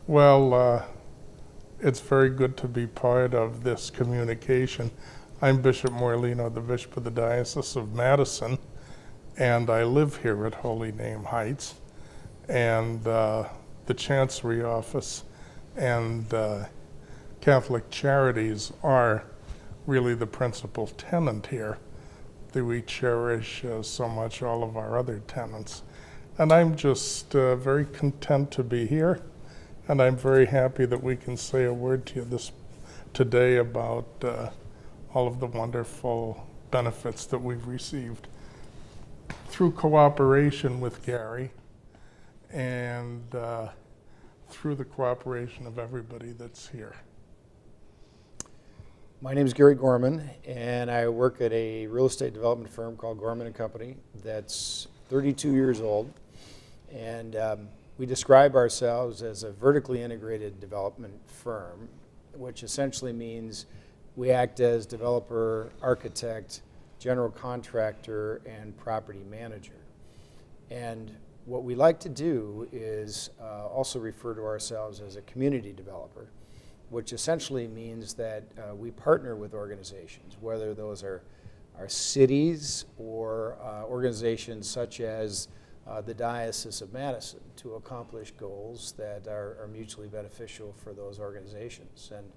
Well, it's very good to be part of this communication. I'm Bishop Morlino, the Bishop of the Diocese of Madison, and I live here at Holy Name Heights. And the Chancery Office and Catholic Charities are really the principal tenant here. We cherish so much all of our other tenants. And I'm just very content to be here, and I'm very happy that we can say a word to you today about all of the wonderful benefits that we've received through cooperation with Gary and through the cooperation of everybody that's here. My name is Gary Gorman, and I work at a real estate development firm called Gorman Co. that's 32 years old. And we describe ourselves as a vertically integrated development firm, which essentially means we act as developer, architect, general contractor, and property manager. And what we like to do is also refer to ourselves as a community developer, which essentially means that we partner with organizations, whether those are cities or organizations such as the Diocese of Madison, to accomplish goals that are mutually beneficial for those organizations. And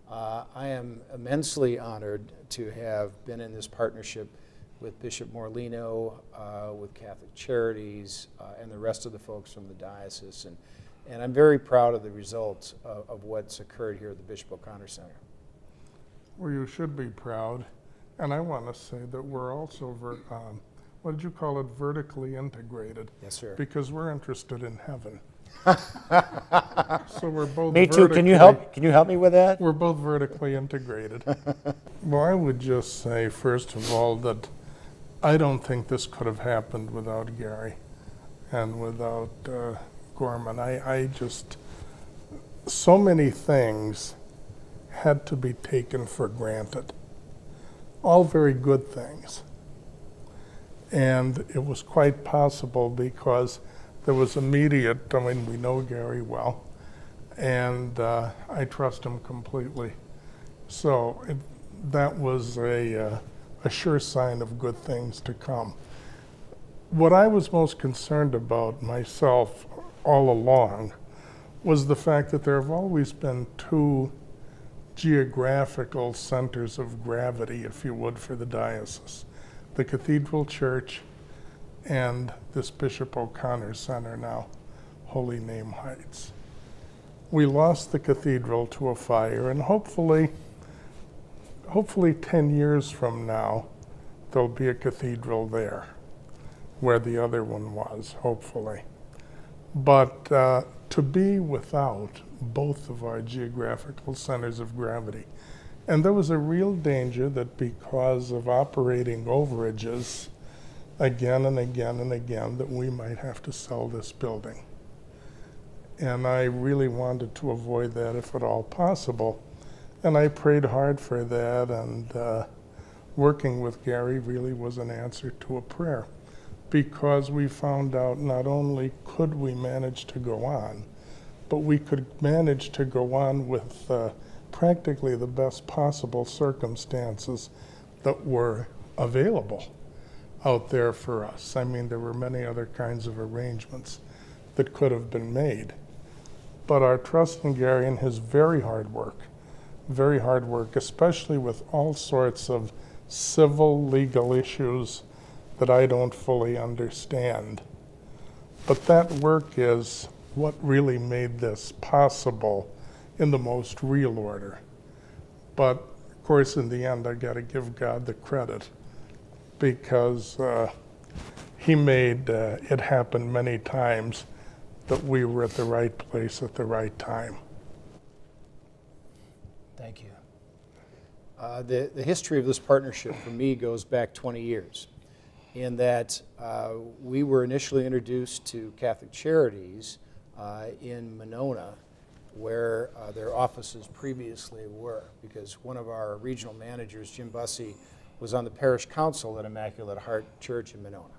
I am immensely honored to have been in this partnership with Bishop Morlino, with Catholic Charities, and the rest of the folks from the diocese. And I'm very proud of the results of what's occurred here at the Bishop O'Connor Center. Well, you should be proud. And I want to say that we're also, what did you call it, vertically integrated? Yes, sir. Because we're interested in heaven. So we're both Me too. Can you help me with that? We're both vertically integrated. Well, I would just say, first of all, that I don't think this could have happened without Gary and without Gorman. I just, so many things had to be taken for granted. All very good things. And it was quite possible because there was immediate, I mean, we know Gary well, and I trust him completely. So that was a sure sign of good things to come. What I was most concerned about myself all along was the fact that there have always been two geographical centers of gravity, if you would, for the diocese: the Cathedral Church and this Bishop O'Connor Center now, Holy Name Heights. We lost the cathedral to a fire, and hopefully 10 years from now, there'll be a cathedral there where the other one was, hopefully. But to be without both of our geographical centers of gravity, and there was a real danger that because of operating overages again and again and again, that we might have to sell this building. And I really wanted to avoid that if at all possible. And I prayed hard for that, and working with Gary really was an answer to a prayer, because we found out not only could we manage to go on, but we could manage to go on with practically the best possible circumstances that were available out there for us. I mean, there were many other kinds of arrangements that could have been made. But our trust in Gary and his very hard work, especially with all sorts of civil legal issues that I don't fully understand. But that work is what really made this possible in the most real order. But of course, in the end, I got to give God the credit, because he made it happen many times that we were at the right place at the right time. Thank you. The history of this partnership for me goes back 20 years, in that we were initially introduced to Catholic Charities in Monona, where their offices previously were, because one of our regional managers, Jim Bussey, was on the parish council at Immaculate Heart Church in Monona.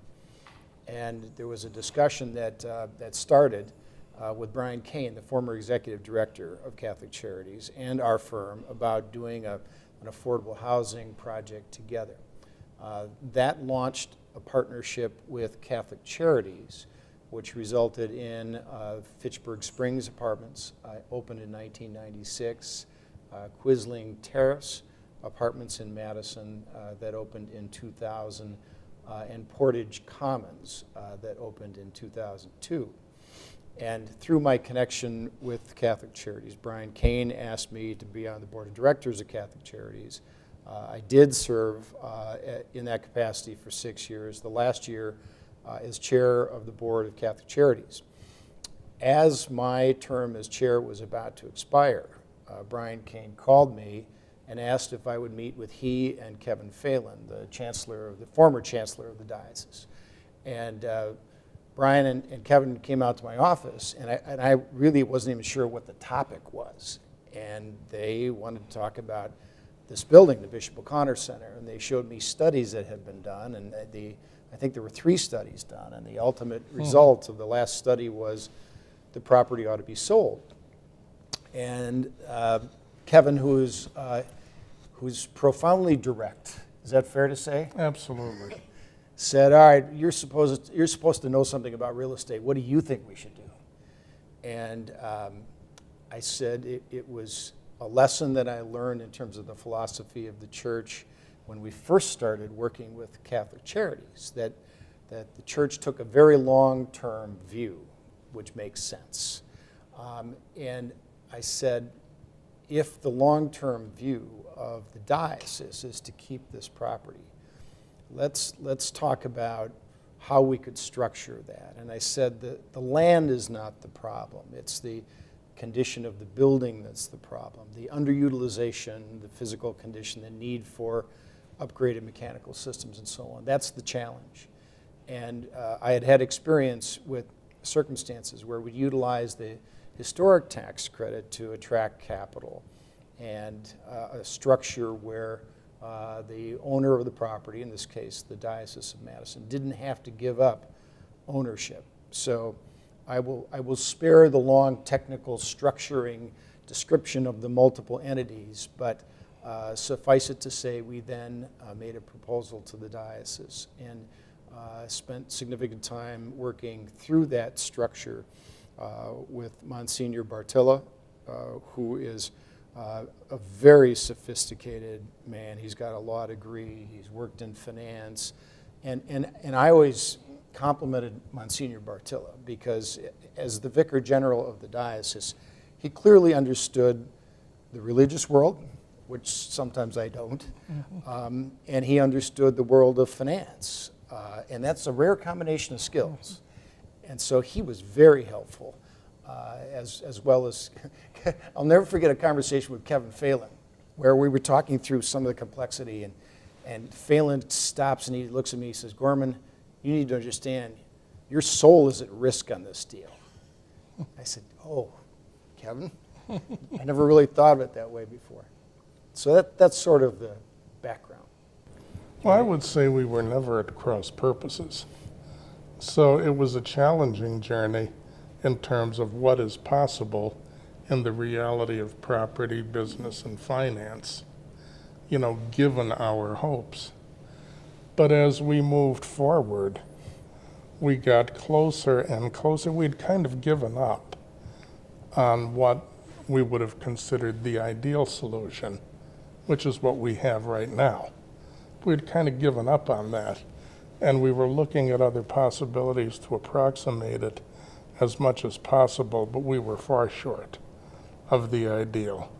And there was a discussion that started with Brian Kane, the former executive director of Catholic Charities, and our firm about doing an affordable housing project together. That launched a partnership with Catholic Charities, which resulted in Fitchburg Springs Apartments, opened in 1996, Quisling Terrace Apartments in Madison that opened in 2000, and Portage Commons that opened in 2002. And through my connection with Catholic Charities, Brian Kane asked me to be on the board of directors of Catholic Charities. I did serve in that capacity for 6 years. The last year as chair of the board of Catholic Charities. As my term as chair was about to expire, Brian Kane called me and asked if I would meet with he and Kevin Phelan, the former chancellor of the diocese. And Brian and Kevin came out to my office, and I really wasn't even sure what the topic was. And they wanted to talk about this building, the Bishop O'Connor Center, and they showed me studies that had been done, and I think there were 3 studies done, and the ultimate result of the last study was the property ought to be sold. And Kevin, who's profoundly direct, is that fair to say? Absolutely. Said, all right, you're supposed to know something about real estate. What do you think we should do? And I said it was a lesson that I learned in terms of the philosophy of the church when we first started working with Catholic Charities, that the church took a very long-term view, which makes sense. And I said, if the long-term view of the diocese is to keep this property, let's talk about how we could structure that. And I said that the land is not the problem. It's the condition of the building that's the problem. The underutilization, the physical condition, the need for upgraded mechanical systems and so on. That's the challenge. And I had experience with circumstances where we utilized the historic tax credit to attract capital, and a structure where the owner of the property, in this case the Diocese of Madison, didn't have to give up ownership. So I will spare the long technical structuring description of the multiple entities, but suffice it to say we then made a proposal to the diocese and spent significant time working through that structure with Monsignor Bartilla, who is a very sophisticated man. He's got a law degree, he's worked in finance, and I always complimented Monsignor Bartilla because as the Vicar General of the diocese, he clearly understood the religious world, which sometimes I don't, and he understood the world of finance, and that's a rare combination of skills. And so he was very helpful, as well as, I'll never forget a conversation with Kevin Phelan, where we were talking through some of the complexity, and Phelan stops and he looks at me, he says, Gorman, you need to understand, your soul is at risk on this deal. I said, oh, Kevin, I never really thought of it that way before. So that's sort of the background. Well, I would say we were never at cross purposes. So it was a challenging journey in terms of what is possible in the reality of property, business, and finance, given our hopes. But as we moved forward, we got closer and closer. We'd kind of given up on what we would have considered the ideal solution, which is what we have right now. We'd kind of given up on that, and we were looking at other possibilities to approximate it as much as possible, but we were far short of the ideal.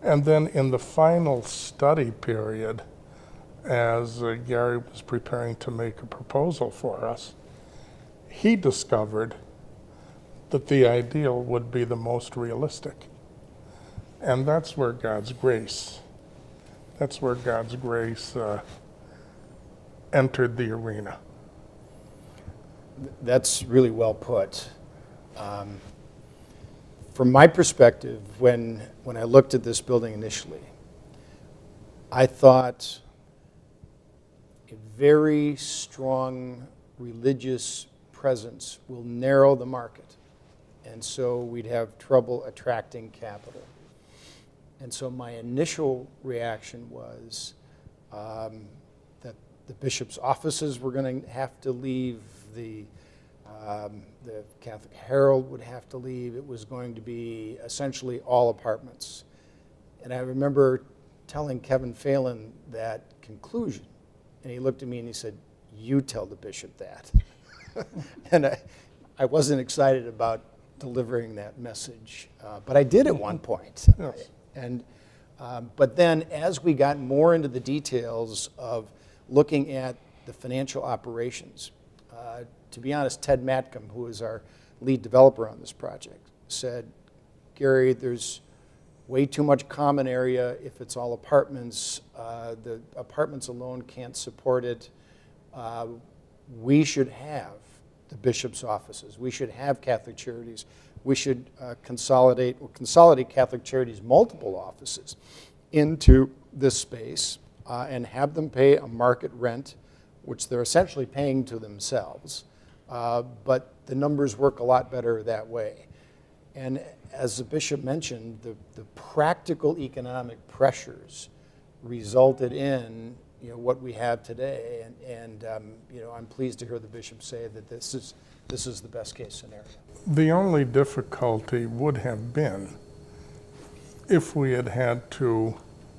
And then in the final study period, as Gary was preparing to make a proposal for us, he discovered that the ideal would be the most realistic. And that's where God's grace entered the arena. That's really well put. From my perspective, when I looked at this building initially, I thought a very strong religious presence will narrow the market. and so we'd have trouble attracting capital. And so my initial reaction was that the bishop's offices were going to have to leave, the Catholic Herald would have to leave. It was going to be essentially all apartments. And I remember telling Kevin Phelan that conclusion, and he looked at me and he said, "You tell the bishop that." And I wasn't excited about delivering that message, but I did at one point. Yes. But then as we got more into the details of looking at the financial operations, to be honest, Ted Matcom, who is our lead developer on this project, said, "Gary, there's way too much common area if it's all apartments. The apartments alone can't support it. We should have the bishop's offices. We should have Catholic Charities. We should consolidate Catholic Charities' multiple offices into this space and have them pay a market rent, which they're essentially paying to themselves. But the numbers work a lot better that way." And as the bishop mentioned, the practical economic pressures resulted in what we have today, and I'm pleased to hear the bishop say that this is the best case scenario. The only difficulty would have been if we had had to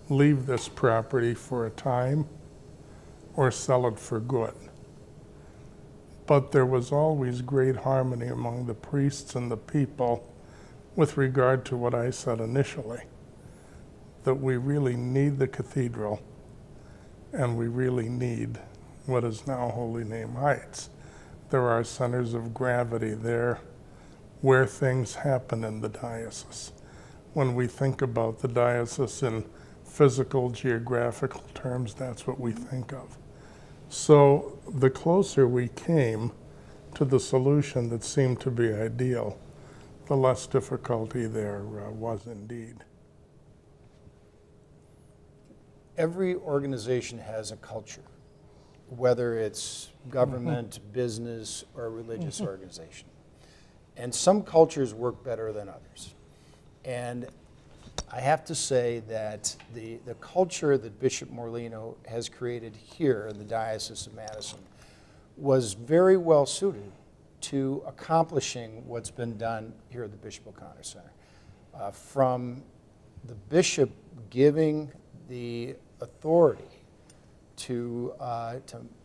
leave this property for a time or sell it for good. But there was always great harmony among the priests and the people with regard to what I said initially, that we really need the cathedral and we really need what is now Holy Name Heights. There are centers of gravity there where things happen in the diocese. When we think about the diocese in physical, geographical terms, that's what we think of. So the closer we came to the solution that seemed to be ideal, the less difficulty there was indeed. Every organization has a culture, whether it's government, business, or a religious organization. And some cultures work better than others. And I have to say that the culture that Bishop Morlino has created here in the Diocese of Madison was very well suited to accomplishing what's been done here at the Bishop O'Connor Center. From the bishop giving the authority to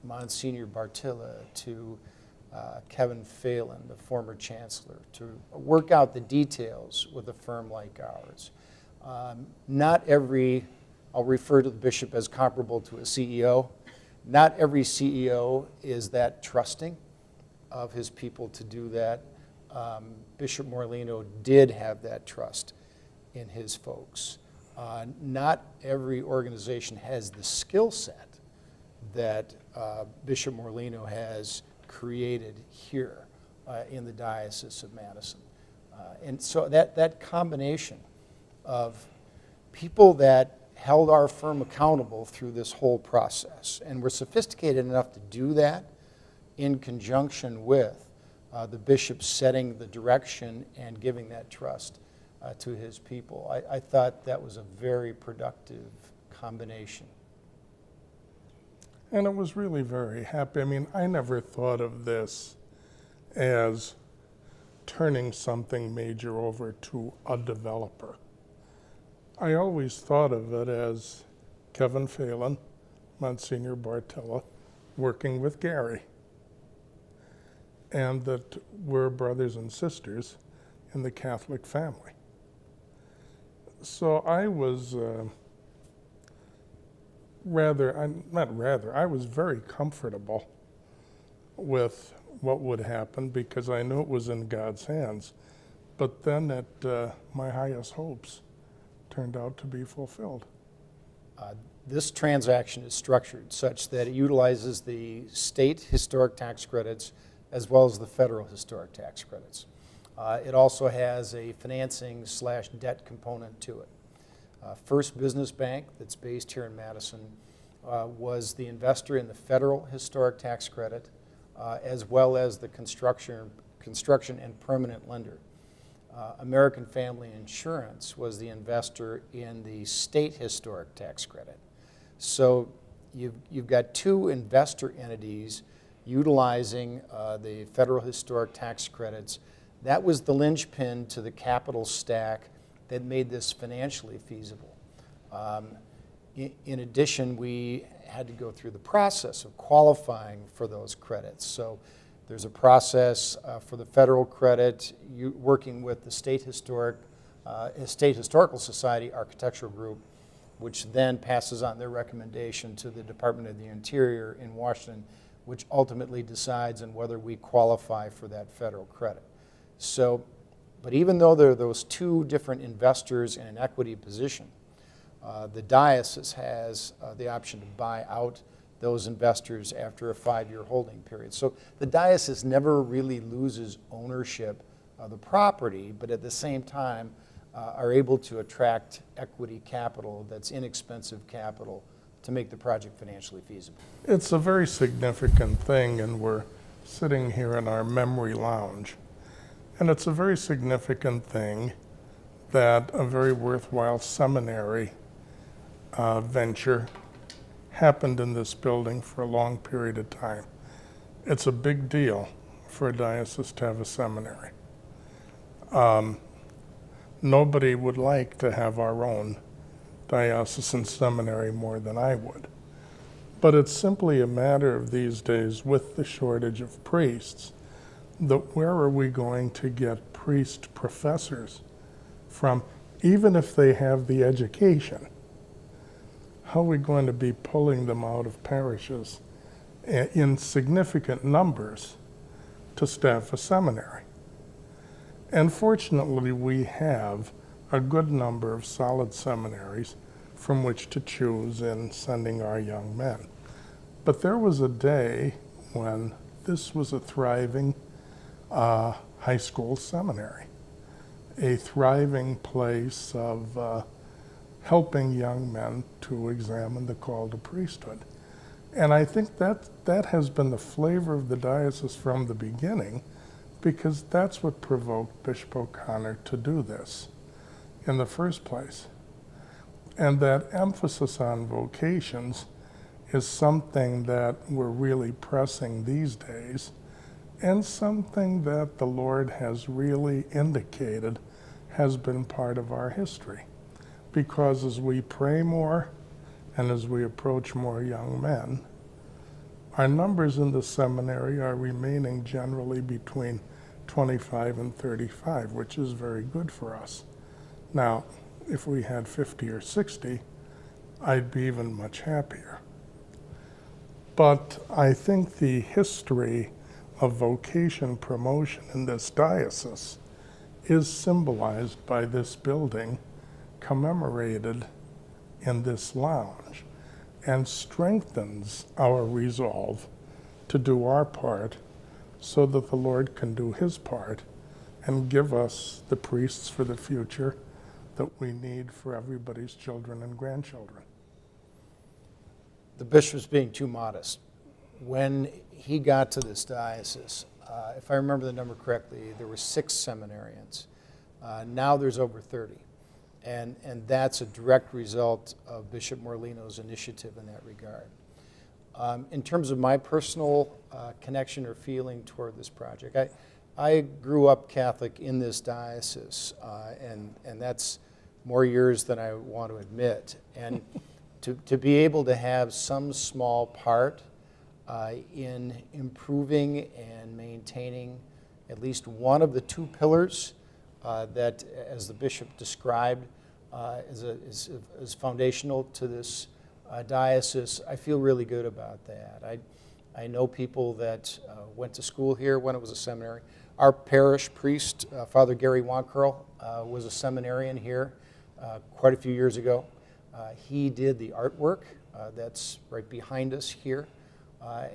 Monsignor Bartilla, to Kevin Phelan, the former chancellor, to work out the details with a firm like ours. Not every, I'll refer to the bishop as comparable to a CEO, not every CEO is that trusting of his people to do that. Bishop Morlino did have that trust in his folks. Not every organization has the skill set that Bishop Morlino has created here in the Diocese of Madison. And so that combination of people that held our firm accountable through this whole process, and were sophisticated enough to do that in conjunction with the bishop setting the direction and giving that trust to his people. I thought that was a very productive combination. And it was really very happy. I mean, I never thought of this as turning something major over to a developer. I always thought of it as Kevin Phelan, Monsignor Bartilla, working with Gary, and that we're brothers and sisters in the Catholic family. So I was I was very comfortable with what would happen because I knew it was in God's hands. But then my highest hopes turned out to be fulfilled. This transaction is structured such that it utilizes the state historic tax credits as well as the federal historic tax credits. It also has a financing/debt component to it. First Business Bank, that's based here in Madison, was the investor in the federal historic tax credit, as well as the construction and permanent lender. American Family Insurance was the investor in the state historic tax credit. So you've got two investor entities utilizing the federal historic tax credits. That was the linchpin to the capital stack that made this financially feasible. In addition, we had to go through the process of qualifying for those credits. So there's a process for the federal credit, working with the State Historical Society Architectural Group, which then passes on their recommendation to the Department of the Interior in Washington, which ultimately decides on whether we qualify for that federal credit. So, but even though there are those two different investors in an equity position, the diocese has the option to buy out those investors after a 5-year holding period. So the diocese never really loses ownership of the property, but at the same time are able to attract equity capital that's inexpensive capital to make the project financially feasible. It's a very significant thing, and we're sitting here in our memory lounge. And it's a very significant thing that a very worthwhile seminary venture happened in this building for a long period of time. It's a big deal for a diocese to have a seminary. Nobody would like to have our own diocesan seminary more than I would. But it's simply a matter of these days, with the shortage of priests, that where are we going to get priest professors from, even if they have the education? How are we going to be pulling them out of parishes in significant numbers to staff a seminary? And fortunately, we have a good number of solid seminaries from which to choose in sending our young men. But there was a day when this was a thriving high school seminary, a thriving place of helping young men to examine the call to priesthood. And I think that has been the flavor of the diocese from the beginning, because that's what provoked Bishop O'Connor to do this in the first place. And that emphasis on vocations is something that we're really pressing these days, and something that the Lord has really indicated has been part of our history. Because as we pray more and as we approach more young men, our numbers in the seminary are remaining generally between 25 and 35, which is very good for us. Now, if we had 50 or 60, I'd be even much happier. But I think the history of vocation promotion in this diocese is symbolized by this building, commemorated in this lounge, and strengthens our resolve to do our part so that the Lord can do his part and give us the priests for the future that we need for everybody's children and grandchildren. The bishop's being too modest. When he got to this diocese, if I remember the number correctly, there were 6 seminarians. Now there's over 30. And that's a direct result of Bishop Morlino's initiative in that regard. In terms of my personal connection or feeling toward this project, I grew up Catholic in this diocese, and that's more years than I want to admit. And to be able to have some small part in improving and maintaining at least one of the 2 pillars that, as the bishop described, is foundational to this diocese, I feel really good about that. I know people that went to school here when it was a seminary. Our parish priest, Father Gary Wankerl, was a seminarian here quite a few years ago. He did the artwork that's right behind us here,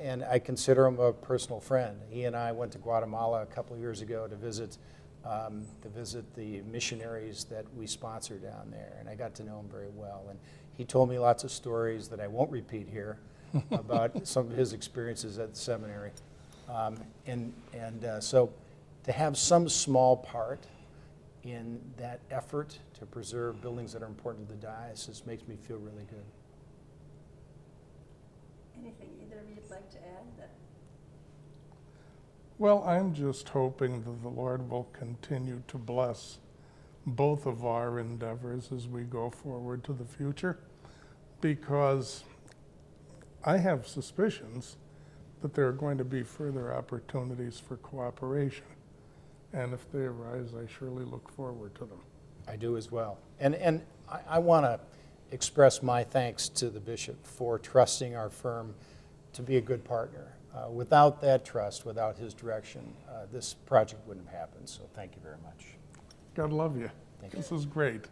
and I consider him a personal friend. He and I went to Guatemala a couple of years ago to visit the missionaries that we sponsor down there, and I got to know him very well. And he told me lots of stories that I won't repeat here about some of his experiences at the seminary. So to have some small part in that effort to preserve buildings that are important to the diocese makes me feel really good. Anything either of you'd like to add? Well, I'm just hoping that the Lord will continue to bless both of our endeavors as we go forward to the future, because I have suspicions that there are going to be further opportunities for cooperation. And if they arise, I surely look forward to them. I do as well. And I want to express my thanks to the bishop for trusting our firm to be a good partner. Without that trust, without his direction, this project wouldn't have happened. So thank you very much. God love you. Thank you. This is great.